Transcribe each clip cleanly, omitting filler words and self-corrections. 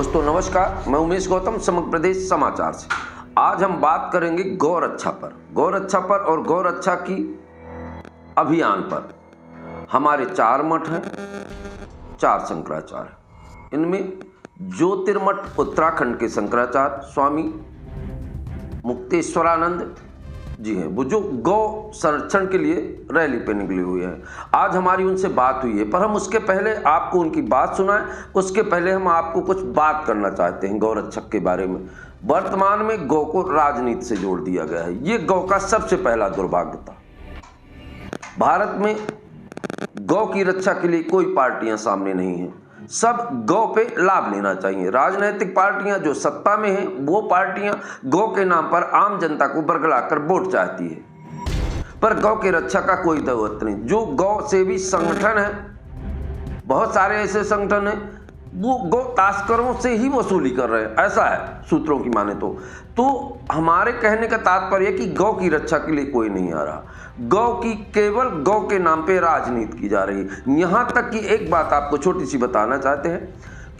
दोस्तों नमस्कार, मैं उमेश गौतम समग्र प्रदेश समाचार से। आज हम बात करेंगे गौरक्षा पर और गौरक्षा की अभियान पर। हमारे 4 मठ हैं, 4 शंकराचार्य। इनमें ज्योतिर्मठ उत्तराखंड के शंकराचार्य स्वामी मुक्तेश्वरानंद जी हैं, वो जो गौ संरक्षण के लिए रैली पे निकले हुए हैं। आज हमारी उनसे बात हुई है, पर हम उसके पहले आपको उनकी बात सुनाएं। उसके पहले हम आपको कुछ बात करना चाहते हैं गौरक्षक के बारे में। वर्तमान में गौ को राजनीति से जोड़ दिया गया है। ये गौ का सबसे पहला दुर्भाग्य था। भारत में गौ की रक्षा के लिए कोई पार्टियां सामने नहीं हैं। सब गौ पे लाभ लेना चाहिए। राजनीतिक पार्टियां जो सत्ता में हैं, वो पार्टियां गौ के नाम पर आम जनता को बरगलाकर वोट चाहती है, पर गौ की रक्षा का कोई जरूरत नहीं। जो गौ सेवी संगठन है, बहुत सारे ऐसे संगठन हैं, वो गौ तस्करों से ही वसूली कर रहे हैं, ऐसा है सूत्रों की माने तो हमारे कहने का तात्पर्य कि गौ की रक्षा के लिए कोई नहीं आ रहा। गौ की केवल गौ के नाम पे राजनीति की जा रही है। यहाँ तक कि एक बात आपको छोटी सी बताना चाहते हैं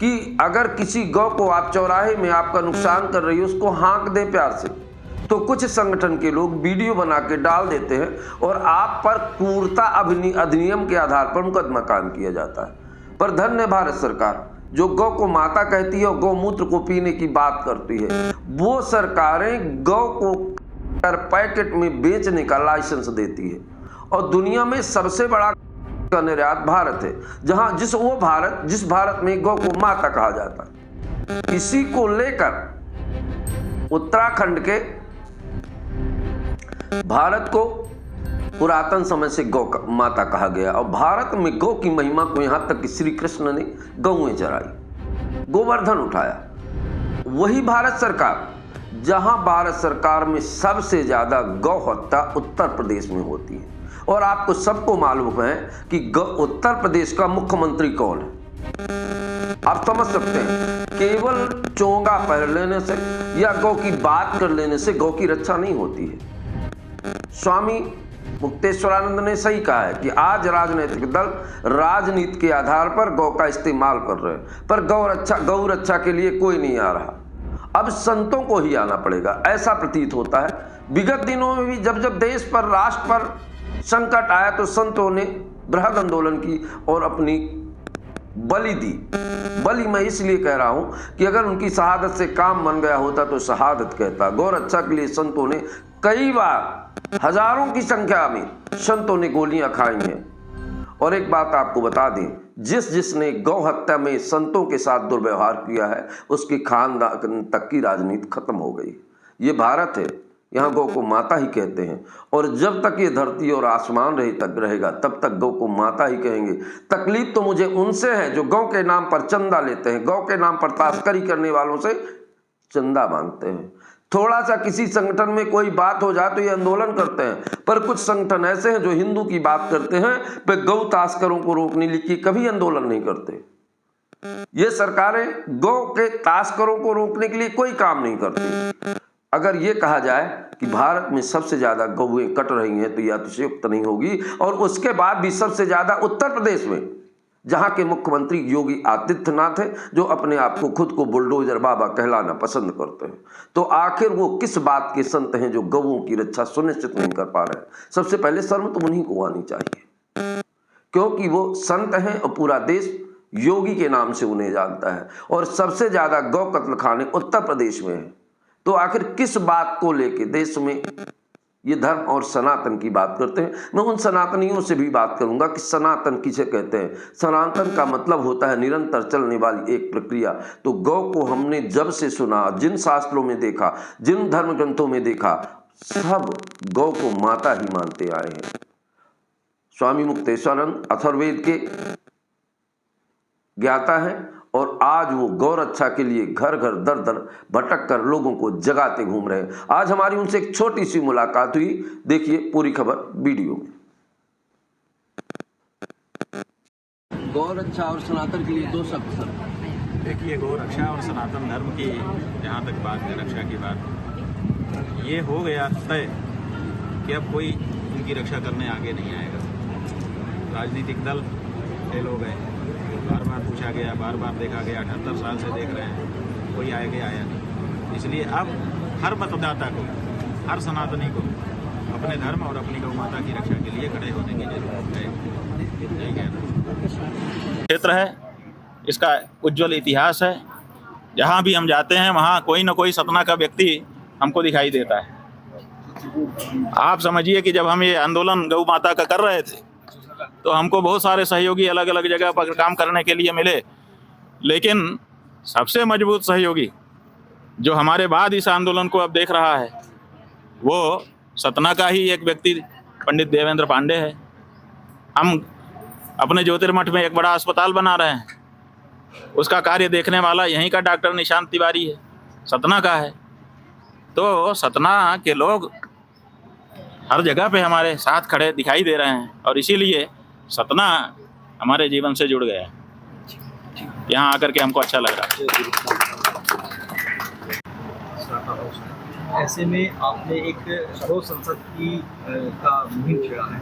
कि अगर किसी गौ को आप चौराहे में आपका नुकसान कर रही है, उसको हाँक दे प्यार से, तो कुछ संगठन के लोग वीडियो बना के डाल देते हैं और आप पर क्रूरता अधिनियम के आधार पर मुकदमा कायम किया जाता है। पर धन्य भारत सरकार, जो गौ को माता कहती है और गौमूत्र को पीने की बात करती है, वो सरकारें गौ को पैकेट में बेचने का लाइसेंस देती है। और दुनिया में सबसे बड़ा निर्यात भारत है, जहां जिस भारत में गौ को माता कहा जाता है। इसी को लेकर उत्तराखंड के भारत को पुरातन समय से गौ माता कहा गया और भारत में गौ की महिमा को यहां तक कि श्री कृष्ण ने गौएं चराई, गोवर्धन उठाया। वही भारत सरकार, जहां भारत सरकार में सबसे ज्यादा गौ हत्या उत्तर प्रदेश में होती है। और आपको सबको मालूम है कि उत्तर प्रदेश का मुख्यमंत्री कौन है। आप समझ सकते हैं, केवल चोंगा पहन लेने से या गौ की बात कर लेने से गौ की रक्षा नहीं होती है। स्वामी मुक्तेश्वरानंद ने सही कहा है कि आज राजनीतिक दल राजनीति के आधार पर गौ का इस्तेमाल कर रहे हैं, पर गौ रक्षा के लिए कोई नहीं आ रहा। अब संतों को ही आना पड़ेगा, ऐसा प्रतीत होता है। विगत दिनों में भी जब देश पर, राष्ट्र पर संकट आया तो संतों ने बृहद आंदोलन की और अपनी बलि दी। बलि मैं इसलिए कह रहा हूं कि अगर उनकी शहादत से काम बन गया होता तो शहादत कहता। गौ रक्षा के लिए संतों ने कई बार, हजारों की संख्या में संतों ने गोलियां खाई हैं। और एक बात आपको बता दें, जिसने गौ हत्या में संतों के साथ दुर्व्यवहार किया है, उसकी खानदान तक की राजनीति खत्म हो गई। ये भारत है, यहाँ गौ को माता ही कहते हैं। और जब तक ये धरती और आसमान रहेगा, तब तक गौ को माता ही कहेंगे। तकलीफ तो मुझे उनसे है जो गौ के नाम पर चंदा लेते हैं, गौ के नाम पर तस्करी करने वालों से चंदा मांगते हैं। थोड़ा सा किसी संगठन में कोई बात हो जाए तो ये आंदोलन करते हैं, पर कुछ संगठन ऐसे हैं जो हिंदू की बात करते हैं, वे गौ तस्करों को रोकने के कभी आंदोलन नहीं करते। ये सरकारें गौ के तस्करों को रोकने के लिए कोई काम नहीं करती। अगर ये कहा जाए कि भारत में सबसे ज्यादा गौएं कट रही हैं तो यह अतिशयोक्त नहीं होगी। और उसके बाद भी सबसे ज्यादा उत्तर प्रदेश में, जहां के मुख्यमंत्री योगी आदित्यनाथ है, जो अपने आप को खुद को बुलडोजर बाबा कहलाना पसंद करते हैं। तो आखिर वो किस बात के संत हैं जो गौओं की रक्षा सुनिश्चित नहीं कर पा रहे हैं? सबसे पहले शर्म तो उन्हीं को आनी चाहिए, क्योंकि वो संत हैं और पूरा देश योगी के नाम से उन्हें जानता है। और सबसे ज्यादा गौ कत्लखाने उत्तर प्रदेश में है। तो आखिर किस बात को लेके देश में ये धर्म और सनातन की बात करते हैं? मैं उन सनातनियों से भी बात करूंगा कि सनातन किसे कहते हैं। सनातन का मतलब होता है निरंतर चलने वाली एक प्रक्रिया। तो गौ को हमने जब से सुना, जिन शास्त्रों में देखा, जिन धर्म ग्रंथों में देखा, सब गौ को माता ही मानते आए हैं। स्वामी मुक्तेश्वरानंद अथर्ववेद के ज्ञाता हैं और आज वो गौ रक्षा के लिए घर घर दर दर भटक कर लोगों को जगाते घूम रहे हैं। आज हमारी उनसे एक छोटी सी मुलाकात हुई, देखिए पूरी खबर वीडियो में। गौ रक्षा और सनातन के लिए 2 शब्द सर। देखिए, गौ रक्षा और सनातन धर्म की जहाँ तक बात है, रक्षा की बात, ये हो गया तय कि अब कोई उनकी रक्षा करने आगे नहीं आएगा। राजनीतिक दल फेल हो गए, बार बार पूछा गया, बार बार देखा गया, 78 साल से देख रहे हैं, कोई आगे आया नहीं। इसलिए अब हर मतदाता को, हर सनातनी को अपने धर्म और अपनी गौ माता की रक्षा के लिए खड़े होने की जरूरत है। यही कहना क्षेत्र है, इसका उज्जवल इतिहास है। जहाँ भी हम जाते हैं वहाँ कोई न कोई सतना का व्यक्ति हमको दिखाई देता है। आप समझिए कि जब हम ये आंदोलन गौ माता का कर रहे थे तो हमको बहुत सारे सहयोगी अलग अलग जगह पर काम करने के लिए मिले, लेकिन सबसे मजबूत सहयोगी जो हमारे बाद इस आंदोलन को अब देख रहा है वो सतना का ही एक व्यक्ति पंडित देवेंद्र पांडे है। हम अपने ज्योतिर्मठ में एक बड़ा अस्पताल बना रहे हैं, उसका कार्य देखने वाला यहीं का डॉक्टर निशांत तिवारी है, सतना का है। तो सतना के लोग हर जगह पे हमारे साथ खड़े दिखाई दे रहे हैं और इसीलिए सतना हमारे जीवन से जुड़ गया है। यहाँ आकर के हमको अच्छा लग रहा है। ऐसे में आपने एक गौ संसद की का मुहिम छेड़ा है,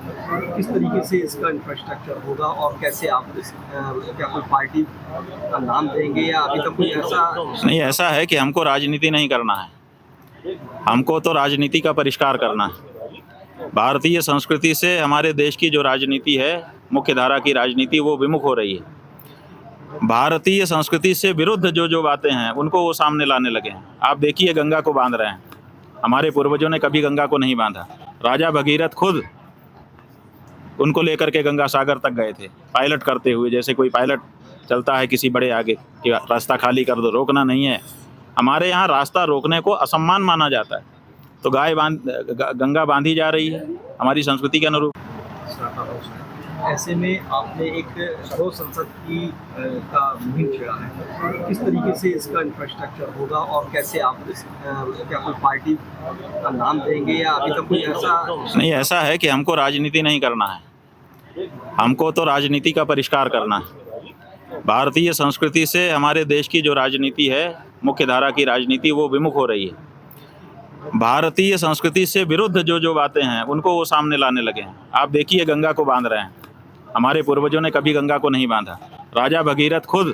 किस तरीके से इसका इंफ्रास्ट्रक्चर होगा और कैसे आप क्या कोई पार्टी का नाम देंगे या अभी तक कोई ऐसा नहीं? ऐसा है कि हमको राजनीति नहीं करना है, हमको तो राजनीति का परिष्कार करना है। भारतीय संस्कृति से हमारे देश की जो राजनीति है, मुख्य धारा की राजनीति, वो विमुख हो रही है। भारतीय संस्कृति से विरुद्ध जो बातें हैं उनको वो सामने लाने लगे हैं। आप देखिए गंगा को बांध रहे हैं, हमारे पूर्वजों ने कभी गंगा को नहीं बांधा। राजा भगीरथ खुद उनको लेकर के गंगा सागर तक गए थे पायलट करते हुए, जैसे कोई पायलट चलता है किसी बड़े आगे कि रास्ता खाली कर दो, रोकना नहीं है। हमारे यहाँ रास्ता रोकने को असम्मान माना जाता है, तो गंगा बांधी जा रही है हमारी संस्कृति के अनुरूप। ऐसे में आपने एक गौ संसद की का मुहिम छेड़ा है, किस तरीके से इसका इंफ्रास्ट्रक्चर होगा और कैसे आप क्या कोई पार्टी का नाम देंगे या अभी तक कोई ऐसा नहीं? ऐसा है कि हमको राजनीति नहीं करना है, हमको तो राजनीति का परिष्कार करना है। भारतीय संस्कृति से हमारे देश की जो राजनीति है, मुख्य धारा की राजनीति, वो विमुख हो रही है। भारतीय संस्कृति से विरुद्ध जो बातें हैं उनको वो सामने लाने लगे हैं। आप देखिए गंगा को बांध रहे हैं, हमारे पूर्वजों ने कभी गंगा को नहीं बांधा। राजा भगीरथ खुद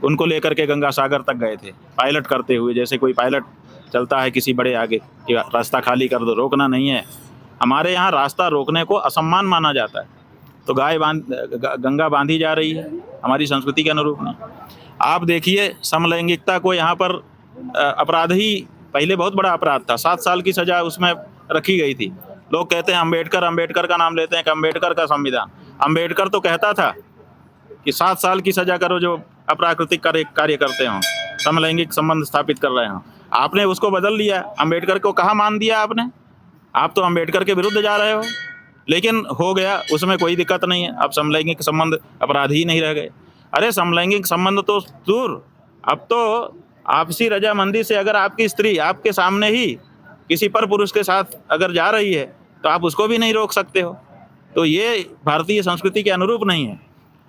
उनको लेकर के गंगा सागर तक गए थे पायलट करते हुए, जैसे कोई पायलट चलता है किसी बड़े आगे कि रास्ता खाली कर दो, रोकना नहीं है। हमारे यहाँ रास्ता रोकने को असम्मान माना जाता है, तो गंगा बांधी जा रही है हमारी संस्कृति के अनुरूप नहीं। आप देखिए समलैंगिकता को यहाँ पर अपराध ही पहले बहुत बड़ा अपराध था, 7 साल की सज़ा उसमें रखी गई थी। लोग कहते हैं अम्बेडकर का नाम लेते हैं कि अम्बेडकर का संविधान। अम्बेडकर तो कहता था कि 7 साल की सज़ा करो जो अप्राकृतिक कार्य करते हों, समलैंगिक संबंध स्थापित कर रहे हों। आपने उसको बदल लिया, अम्बेडकर को कहाँ मान दिया आपने? आप तो अम्बेडकर के विरुद्ध जा रहे हो, लेकिन हो गया, उसमें कोई दिक्कत नहीं है। अब समलैंगिक संबंध अपराध ही नहीं रह गए। अरे समलैंगिक संबंध तो दूर, अब तो आपसी रजामंदी से अगर आपकी स्त्री आपके सामने ही किसी पर पुरुष के साथ अगर जा रही है तो आप उसको भी नहीं रोक सकते हो। तो ये भारतीय संस्कृति के अनुरूप नहीं है।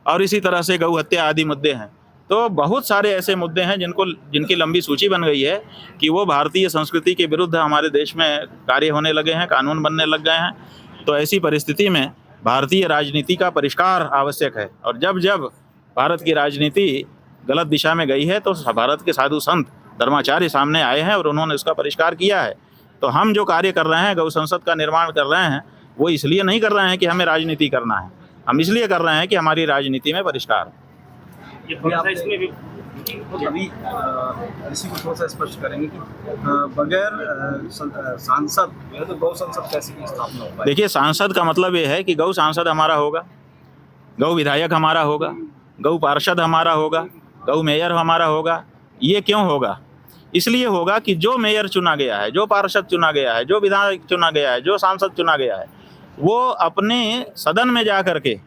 और इसी तरह से गौ हत्या आदि मुद्दे हैं। तो बहुत सारे ऐसे मुद्दे हैं जिनकी लंबी सूची बन गई है कि वो भारतीय संस्कृति के विरुद्ध हमारे देश में कार्य होने लगे हैं, कानून बनने लग गए हैं। तो ऐसी परिस्थिति में भारतीय राजनीति का परिष्कार आवश्यक है। और जब जब भारत की राजनीति गलत दिशा में गई है तो भारत के साधु संत धर्माचार्य सामने आए हैं और उन्होंने उसका परिष्कार किया है। तो हम जो कार्य कर रहे हैं, गौ संसद का निर्माण कर रहे हैं, वो इसलिए नहीं कर रहे हैं कि हमें राजनीति करना है, हम इसलिए कर रहे हैं कि हमारी राजनीति में परिष्कार। अभी इसी को थोड़ा सा स्पष्ट करेंगे कि बगैर सांसद तो गौ संसद कैसे की स्थापना होगा? देखिए, सांसद का मतलब ये है कि गौ सांसद हमारा होगा, गौ विधायक हमारा होगा, गौ पार्षद हमारा होगा, गौ मेयर हमारा होगा। ये क्यों होगा? इसलिए होगा कि जो मेयर चुना गया है, जो पार्षद चुना गया है, जो विधायक चुना गया है, जो सांसद चुना गया है, वो अपने सदन में जा कर के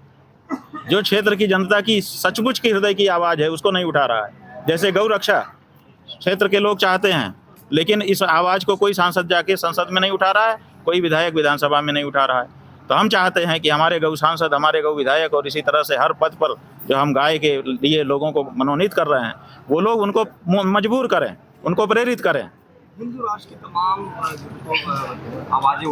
जो क्षेत्र की जनता की सचमुच की हृदय की आवाज़ है उसको नहीं उठा रहा है। जैसे गौ रक्षा क्षेत्र के लोग चाहते हैं, लेकिन इस आवाज़ को कोई सांसद जाके संसद में नहीं उठा रहा है, कोई विधायक विधानसभा में नहीं उठा रहा है। तो हम चाहते हैं कि हमारे गौ सांसद, हमारे गौ विधायक और इसी तरह से हर पद पर जो हम गाय के लिए लोगों को मनोनीत कर रहे हैं, वो लोग उनको मजबूर करें, उनको प्रेरित करें। हिंदू राष्ट्र की तमाम आवाज़ें